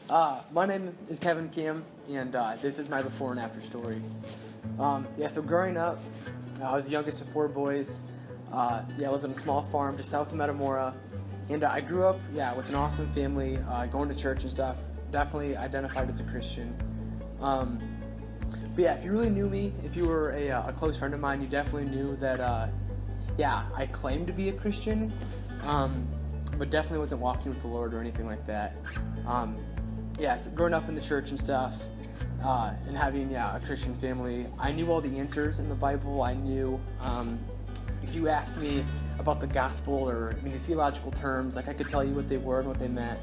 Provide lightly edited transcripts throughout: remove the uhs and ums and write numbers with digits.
My name is Kevin Kim, and this is my before and after story. So growing up, I was the youngest of four boys. I lived on a small farm just south of Metamora, and I grew up, with an awesome family, going to church and stuff. Definitely identified as a Christian. If you really knew me, if you were a close friend of mine, you definitely knew that, I claimed to be a Christian, but definitely wasn't walking with the Lord or anything like that. So growing up in the church and stuff, and having, a Christian family, I knew all the answers in the Bible. I knew, if you asked me about the gospel or, these theological terms, I could tell you what they were and what they meant,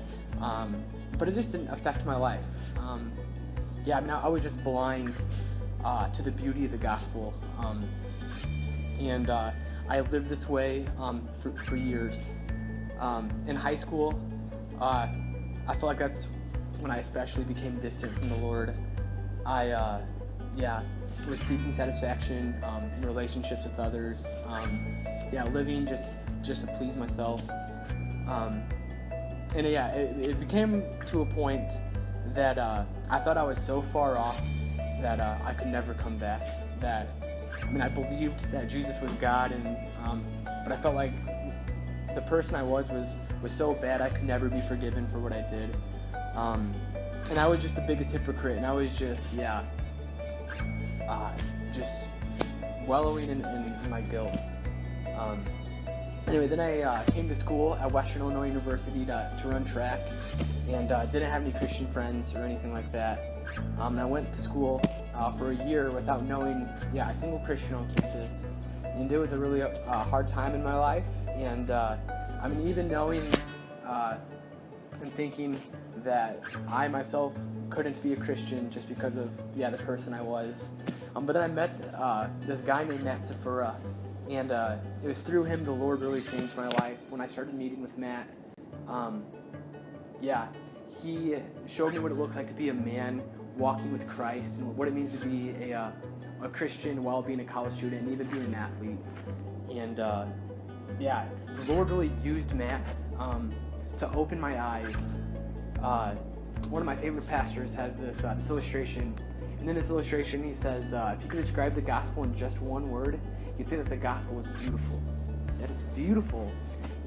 but it just didn't affect my life. I was just blind to the beauty of the gospel, and I lived this way for years. In high school, I felt like that's when I especially became distant from the Lord. I was seeking satisfaction in relationships with others, living just to please myself. It became to a point that I thought I was so far off that I could never come back. I believed that Jesus was God, but I felt like the person I was so bad I could never be forgiven for what I did. And I was just the biggest hypocrite, and I was just wallowing in my guilt. Then I came to school at Western Illinois University to run track, and didn't have any Christian friends or anything like that. And I went to school for a year without knowing a single Christian on campus, and it was a really hard time in my life. And even knowing and thinking that I myself couldn't be a Christian just because of the person I was. But then I met this guy named Matt Safura, and it was through him the Lord really changed my life. When I started meeting with Matt, he showed me what it looked like to be a man walking with Christ, and what it means to be a Christian while being a college student and even being an athlete. And the Lord really used Matt to open my eyes. One of my favorite pastors has this illustration, and in this illustration he says, if you could describe the gospel in just one word, you'd say that the gospel is beautiful, that it's beautiful.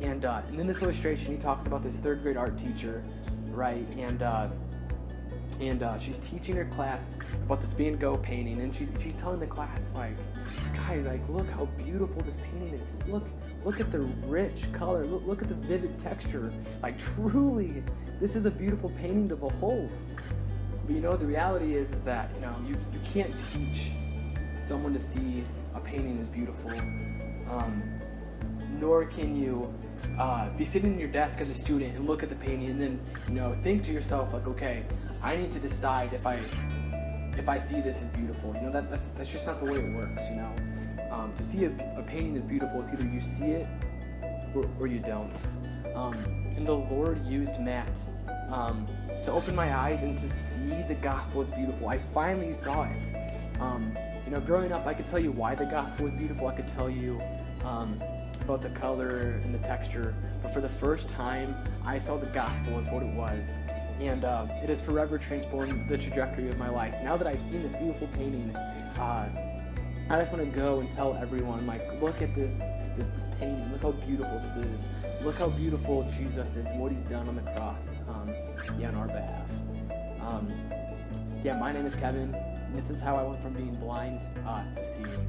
And in this illustration he talks about this third grade art teacher, right? And she's teaching her class about this Van Gogh painting, and she's telling the class, guys, look how beautiful this painting is. Look at the rich color. Look at the vivid texture. Truly, this is a beautiful painting to behold. But the reality is that you can't teach someone to see a painting as beautiful, nor can you be sitting in your desk as a student and look at the painting and then think to yourself okay, I need to decide if I see this as beautiful. That's just not the way it works. To see a painting as beautiful, it's either you see it or you don't. And the Lord used Matt to open my eyes and to see the gospel as beautiful. I finally saw it. Growing up, I could tell you why the gospel was beautiful. I could tell you about the color and the texture, but for the first time, I saw the gospel as what it was, and it has forever transformed the trajectory of my life. Now that I've seen this beautiful painting, I just want to go and tell everyone, look at this painting. Look how beautiful this is. Look how beautiful Jesus is and what He's done on the cross, on our behalf. My name is Kevin, and this is how I went from being blind to seeing.